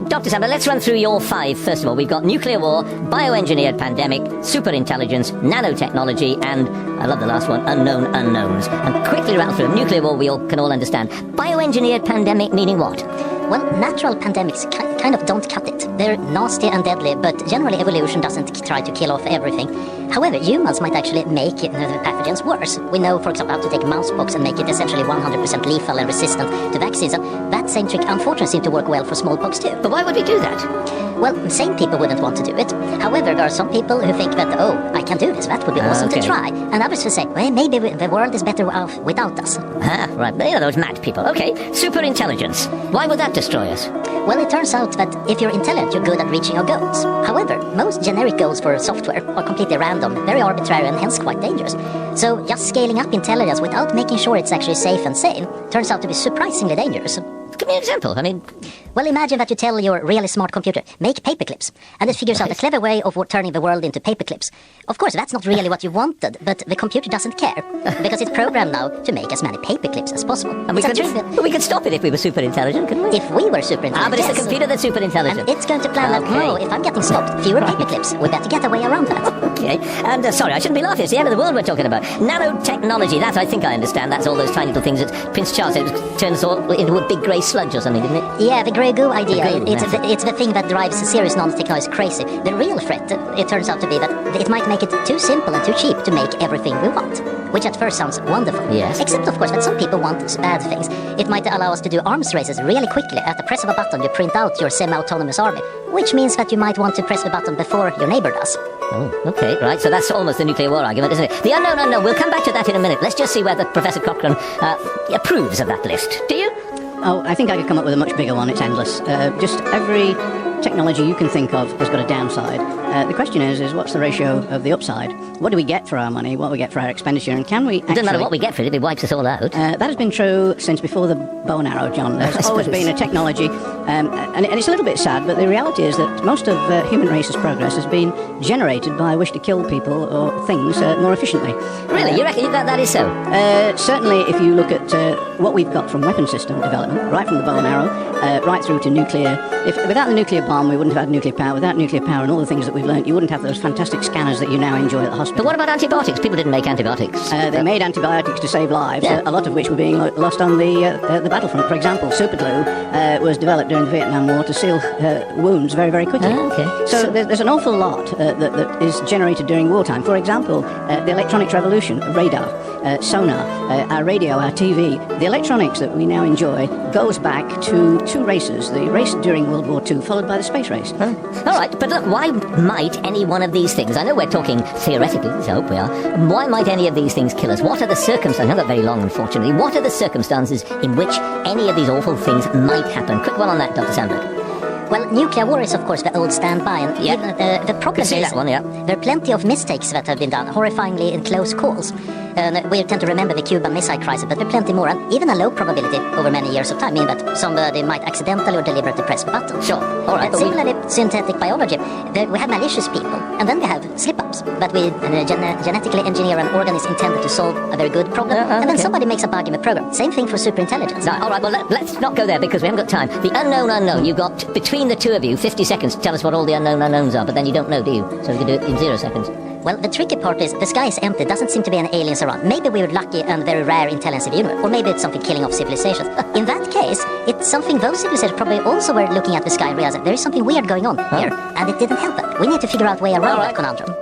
Dr. Sandler, let's run through your 5. First of all, we've got nuclear war, bioengineered pandemic, superintelligence, nanotechnology, and, I love the last one, unknown unknowns. And quickly rattle through them. Nuclear war, we all can all understand. Bioengineered pandemic, meaning what? Well, natural pandemics kind of don't cut it. They're nasty and deadly, but generally evolution doesn't try to kill off everything. However, humans might actually make the pathogens worse. We know, for example, how to take mousepox and make it essentially 100% lethal and resistant to vaccines. And that same trick, unfortunately, seemed to work well for smallpox too. But why would we do that? Well, sane people wouldn't want to do it. However, there are some people who think that, oh, I can do this, that would be awesome to try. And others who say, well, maybe the world is better off without us. Ah, right. They are those mad people. Okay, superintelligence. Why would that destroy us? Well, it turns out that if you're intelligent, you're good at reaching your goals. However, most generic goals for software are completely random, very arbitrary, and hence quite dangerous. So just scaling up intelligence without making sure it's actually safe and sane turns out to be surprisingly dangerous. Give me an example. Well, imagine that you tell your really smart computer, make paperclips, and it figures out a clever way of turning the world into paperclips. Of course, that's not really what you wanted, but the computer doesn't care, because it's programmed now to make as many paperclips as possible. And we could stop it if we were super intelligent, couldn't we? If we were super intelligent, but it's the computer that's super intelligent. And it's going to plan if I'm getting stopped, fewer paperclips, we better get a way around that. Okay, and sorry, I shouldn't be laughing. It's the end of the world we're talking about. Nanotechnology, that I think I understand. That's all those tiny little things that Prince Charles said turned us all into a big grey sludge or something, didn't it? Yeah, the grey goo idea. It's the thing that drives serious nanotechnology crazy. The real threat, it turns out to be that it might make it too simple and too cheap to make everything we want, which at first sounds wonderful. Yes. Except, of course, that some people want bad things. It might allow us to do arms races really quickly. At the press of a button, you print out your semi-autonomous army, which means that you might want to press the button before your neighbor does. Oh, okay, right, so that's almost the nuclear war argument, isn't it? The unknown unknown, we'll come back to that in a minute. Let's just see whether Professor Cochrane approves of that list. Do you? Oh, I think I could come up with a much bigger one. It's endless. Just every technology you can think of has got a downside. The question is what's the ratio of the upside? What do we get for our money? What do we get for our expenditure? And can we actually... It doesn't matter what we get for it, it wipes us all out. That has been true since before the bow and arrow, John. There's always been a technology, and it's a little bit sad, but the reality is that most of human race's progress has been generated by a wish to kill people or things more efficiently. Really? You reckon that is so? Certainly, if you look at what we've got from weapon system development, right from the bow and arrow, right through to nuclear. Without the nuclear bomb, we wouldn't have had nuclear power. Without nuclear power and all the things that we've learned, you wouldn't have those fantastic scanners that you now enjoy at the hospital. But what about antibiotics? People didn't make antibiotics. They made antibiotics to save lives, a lot of which were being lost on the battlefront. For example, superglue was developed during the Vietnam War to seal wounds very, very quickly. Okay. So there's an awful lot that is generated during wartime. For example, the electronics revolution, radar, sonar, our radio, our TV. The electronics that we now enjoy goes back to 2 races. The race during World War II, followed by the space race. All right, but look, why might any one of these things, I know we're talking theoretically, so I hope we are, why might any of these things kill us? What are the circumstances, I know they're very long unfortunately, what are the circumstances in which any of these awful things might happen? Quick one on that, Dr. Sandberg. Well, nuclear war is, of course, the old standby, and even, the problem is that one, there are plenty of mistakes that have been done, horrifyingly in close calls. We tend to remember the Cuban Missile Crisis, but there are plenty more, and even a low probability over many years of time, meaning that somebody might accidentally or deliberately press the button. Sure, all right. Similarly, synthetic biology, we have malicious people, and then we have slip-ups, but we genetically engineer an organism intended to solve a very good problem, and then somebody makes a bug in the program. Same thing for superintelligence. No, all right, well, let's not go there because we haven't got time. The unknown unknown, you've got, between the two of you, 50 seconds to tell us what all the unknown unknowns are, but then you don't know, do you? So we can do it in 0 seconds. Well, the tricky part is the sky is empty, doesn't seem to be any aliens around. Maybe we were lucky and very rare intelligence in the universe, or maybe it's something killing off civilizations. In that case, it's something those civilizations probably also were looking at the sky and realized that there is something weird going on here, and it didn't help them. We need to figure out a way around that conundrum.